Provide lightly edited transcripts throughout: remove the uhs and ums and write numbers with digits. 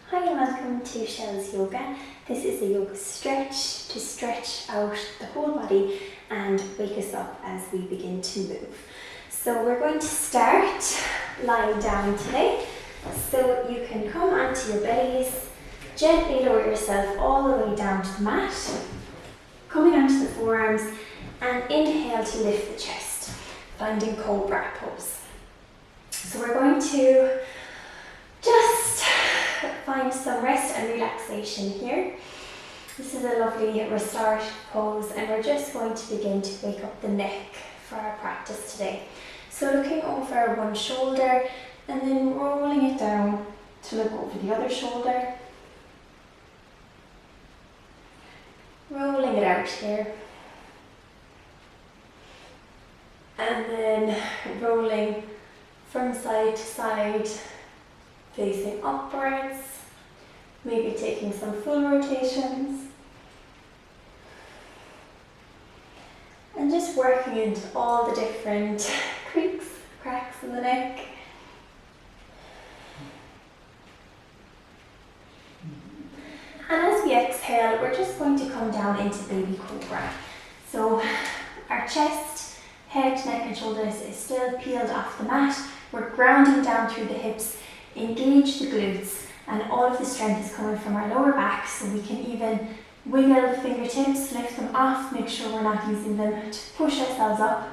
Hi and welcome to Shell's Yoga. This is a yoga stretch to stretch out the whole body and wake us up as we begin to move. So we're going to start lying down today. So you can come onto your bellies, gently lower yourself all the way down to the mat, coming onto the forearms and inhale to lift the chest, finding Cobra pose. So we're going to just find some rest and relaxation here. This is a lovely restorative pose and we're just going to begin to wake up the neck for our practice today. So looking over one shoulder and then rolling it down to look over the other shoulder. Rolling it out here. And then rolling from side to side, facing upwards, maybe taking some full rotations. And just working into all the different creaks, cracks in the neck. And as we exhale, we're just going to come down into baby cobra. So our chest, head, neck and shoulders is still peeled off the mat. We're grounding down through the hips, engage the glutes, and all of the strength is coming from our lower back, so we can even wiggle the fingertips, lift them off, make sure we're not using them to push ourselves up.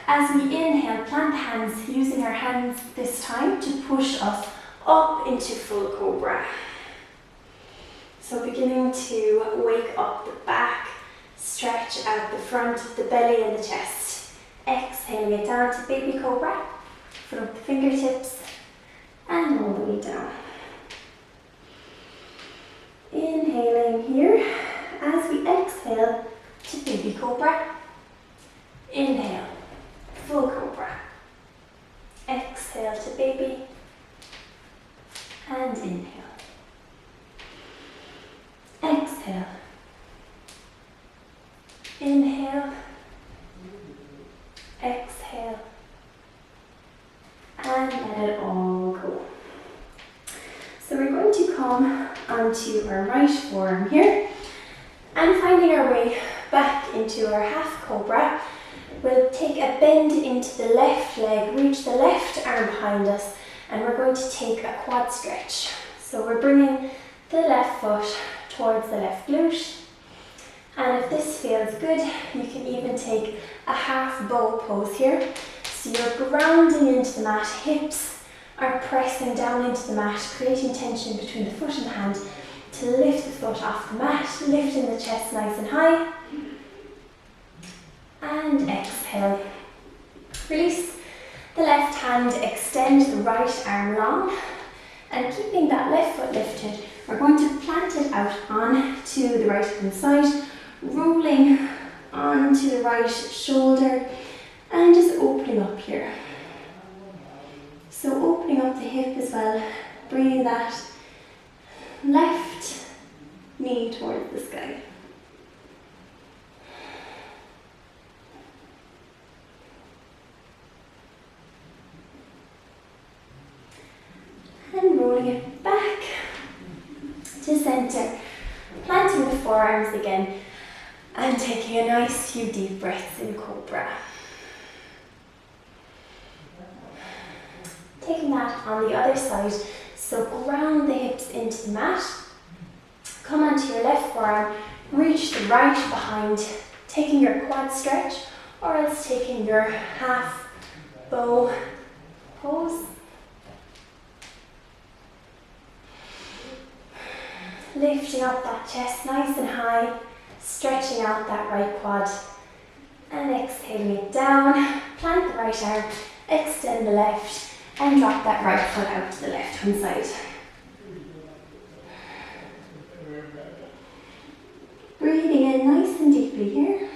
As we inhale, plant the hands, using our hands this time to push us up into full cobra. So beginning to wake up the back, stretch out the front, the belly and the chest. Exhaling it down to baby cobra, foot up the fingertips and all the way down. Inhaling here as we exhale to baby cobra. Inhale, full cobra. Exhale to baby and inhale. Exhale. Inhale. Exhale. And let it all go. So we're going to come onto our right forearm here and finding our way back into our half cobra. We'll take a bend into the left leg, reach the left arm behind us, and we're going to take a quad stretch. So we're bringing the left foot towards the left glute. And if this feels good, you can even take a half bow pose here. So you're grounding into the mat, hips are pressing down into the mat, creating tension between the foot and the hand to lift the foot off the mat, lifting the chest nice and high. And exhale. Release the left hand, extend the right arm long, and keeping that left foot lifted, we're going to plant it out onto the right hand side, rolling onto the right shoulder and just opening up here. So opening up the hip as well, bringing that left knee towards the sky. And rolling it back to center, planting the forearms again and taking a nice few deep breaths in cobra. Taking that on the other side, so ground the hips into the mat, come onto your left forearm, reach the right behind, taking your quad stretch or else taking your half bow pose. Lifting up that chest nice and high, stretching out that right quad and exhaling it down, plant the right arm, extend the left and drop that right foot out to the left hand side. Breathing in nice and deeply here.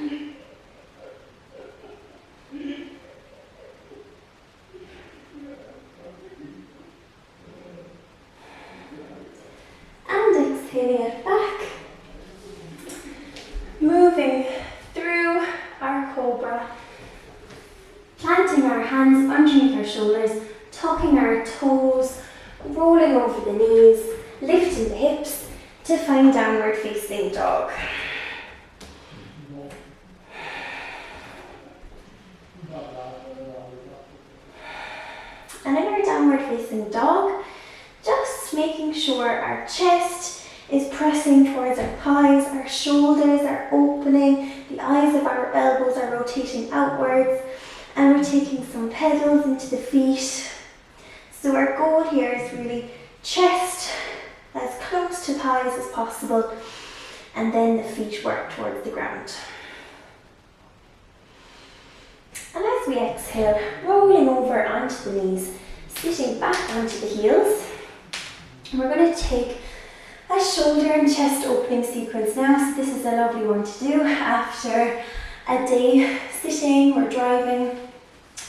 And exhaling it back. Moving through our cobra. Planting our hands underneath our shoulders, tucking our toes, rolling rolling over the knees, lifting the hips to find downward facing dog. And in our downward facing dog, just making sure our chest is pressing towards our thighs, our shoulders are opening, the eyes of our elbows are rotating outwards, and we're taking some pedals into the feet. So our goal here is really chest as close to thighs as possible, and then the feet work towards the ground. And as we exhale, rolling over onto the knees, sitting back onto the heels, we're going to take a shoulder and chest opening sequence now. So this is a lovely one to do after a day sitting or driving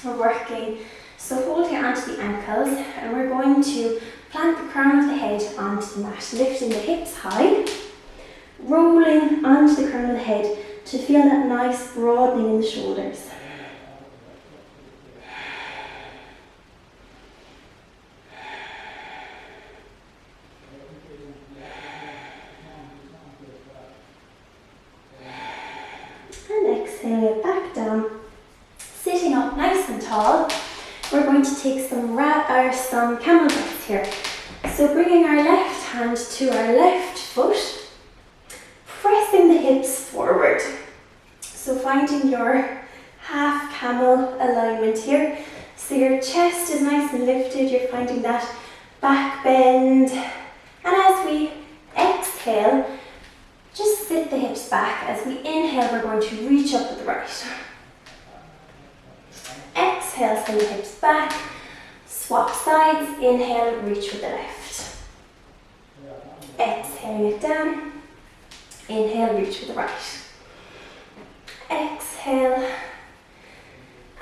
or working. So hold here onto the ankles, and we're going to plant the crown of the head onto the mat, lifting the hips high, rolling onto the crown of the head to feel that nice broadening in the shoulders. And exhaling it back down, sitting up nice and tall. We're going to take some camel breaths here. So bringing our left hand to our left foot, pressing the hips forward. So finding your half camel alignment here. So your chest is nice and lifted, you're finding that back bend. And as we exhale, just sit the hips back. As we inhale, we're going to reach up with the right. Exhale, send the hips back, swap sides, inhale, reach with the left. Exhaling it down, inhale, reach with the right. Exhale,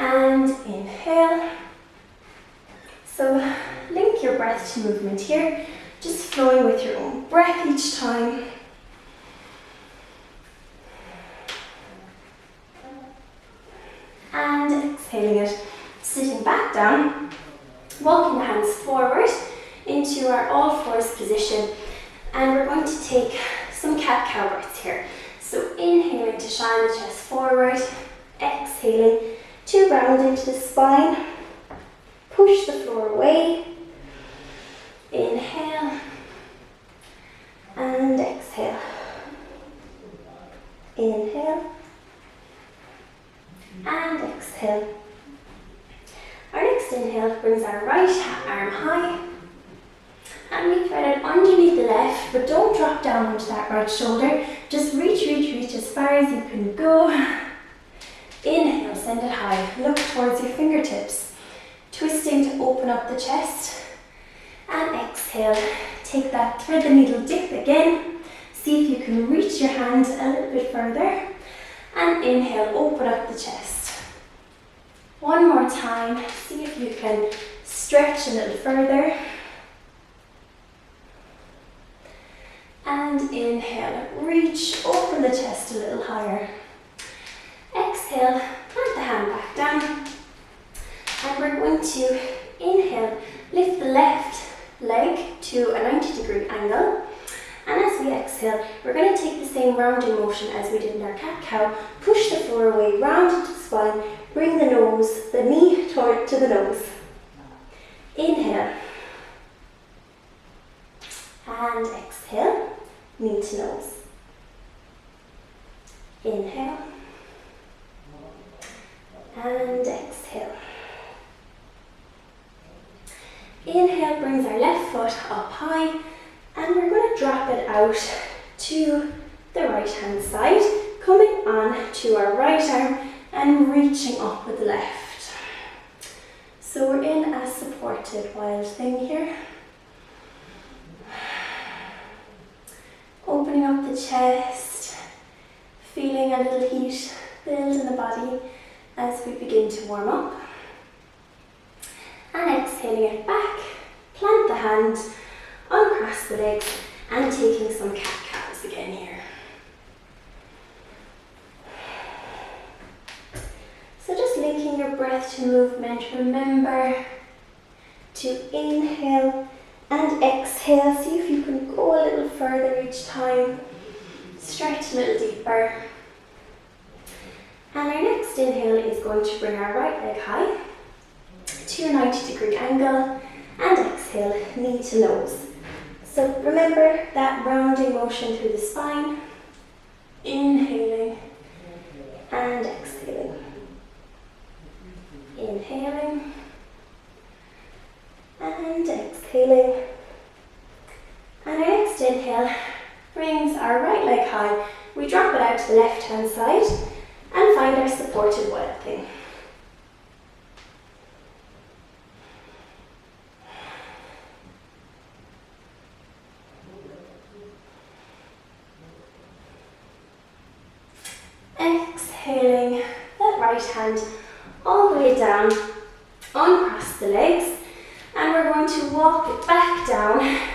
and inhale. So link your breath to movement here, just flowing with your own breath each time. And exhaling it, sitting back down, walking the hands forward into our all fours position, and we're going to take some cat-cow breaths here. So inhaling to shine the chest forward, exhaling to round into the spine, push the floor away, inhale, and exhale, inhale, and exhale. Our next inhale brings our right arm high, and we thread it underneath the left, but don't drop down onto that right shoulder. Just reach as far as you can go. Inhale, send it high. Look towards your fingertips, twisting to open up the chest. And exhale, take that thread the needle dip again. See if you can reach your hand a little bit further. And inhale, open up the chest. One more time, see if you can stretch a little further. And inhale, reach, open the chest a little higher. Exhale, plant the hand back down. And we're going to inhale, lift the left leg to a 90-degree angle. And as we exhale, we're going to take the same rounding motion as we did in our cat-cow. Push the floor away, round into the spine, bring the knee to the nose. Inhale. And exhale, knee to nose. Inhale. And exhale. Inhale brings our left foot up high, and we're going to drop it out to the right hand side, coming on to our right arm and reaching up with the left. So we're in a supported wild thing here. Opening up the chest, feeling a little heat build in the body as we begin to warm up. And exhaling it back, plant the hand, uncross the legs, and taking some cat-cows again here. So just linking your breath to movement, remember to inhale And exhale, see if you can go a little further each time. Stretch a little deeper. And our next inhale is going to bring our right leg high to a 90-degree angle, and exhale, knee to nose. So remember that rounding motion through the spine. Inhaling and exhaling. Inhaling and exhaling. And our next inhale brings our right leg high. We drop it out to the left hand side and find our supported wild thing. Exhaling that right hand all the way down, uncross the legs, and we're going to walk it back down,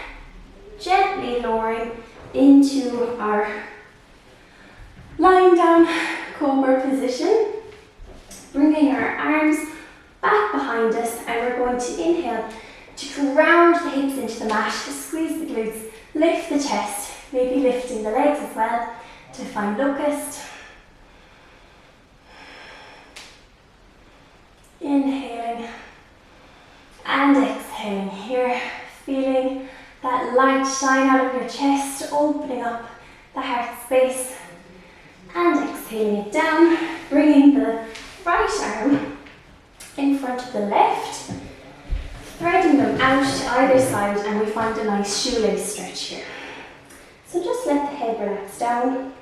gently lowering into our lying down cobra position, bringing our arms back behind us, and we're going to inhale to ground the hips into the mat, squeeze the glutes, lift the chest, maybe lifting the legs as well to find locust. Inhaling and exhaling here, feeling that light shine out of your chest, opening up the heart space, and exhaling it down, bringing the right arm in front of the left, threading them out to either side, and we find a nice shoelace stretch here. So just let the head relax down,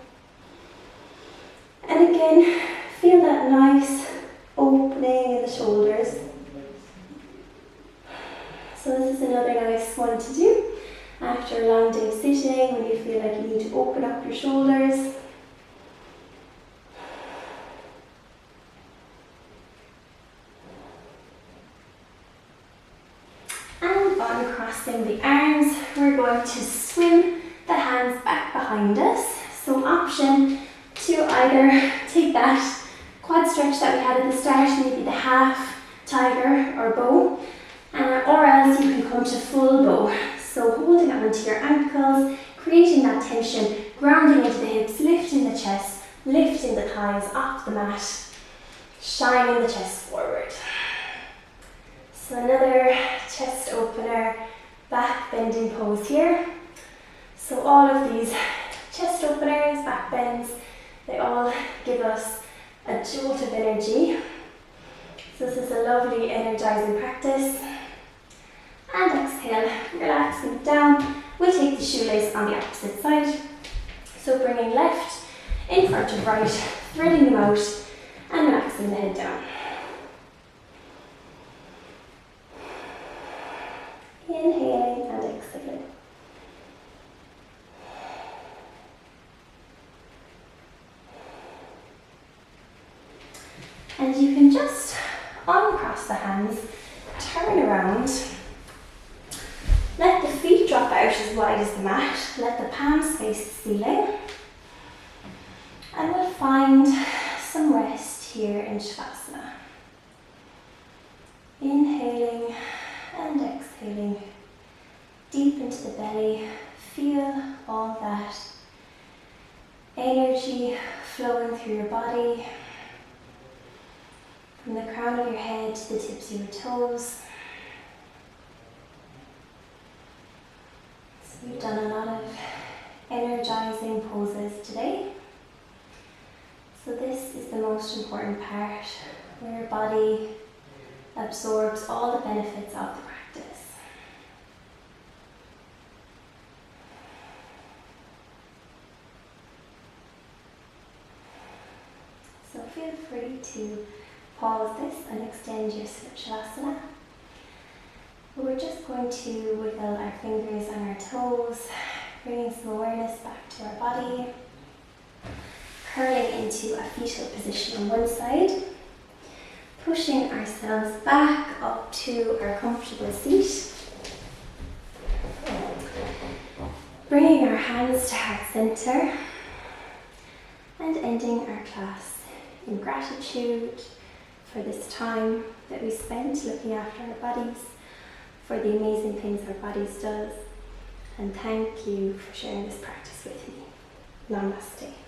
and again feel that nice opening in the shoulders. So this is another nice one to do after a long day of sitting, when you feel like you need to open up your shoulders. And uncrossing the arms, we're going to swim the hands back behind us. So option to either take that quad stretch that we had at the start, maybe the half tiger or bow, or else you can come to full bow. So holding onto your ankles, creating that tension, grounding into the hips, lifting the chest, lifting the thighs off the mat, shining the chest forward. So another chest opener, back bending pose here. So all of these chest openers, back bends, they all give us a jolt of energy. So this is a lovely energizing practice. And exhale, relaxing it down. We'll take the shoelace on the opposite side. So bringing left in front of right, threading them out, and relaxing the head down. Inhaling and exhaling. And you can just uncross the hands, turn around, let the feet drop out as wide as the mat, let the palms face the ceiling, and we'll find some rest here in Shavasana. Inhaling and exhaling deep into the belly, feel all that energy flowing through your body, from the crown of your head to the tips of your toes. So we've done a lot of energizing poses today. So this is the most important part, where your body absorbs all the benefits of the practice. So feel free to pause this and extend your Shavasana. We're just going to wiggle our fingers and our toes, bringing some awareness back to our body, curling into a fetal position on one side, pushing ourselves back up to our comfortable seat, bringing our hands to heart center, and ending our class in gratitude for this time that we spent looking after our bodies, for the amazing things our bodies does. And thank you for sharing this practice with me. Namaste.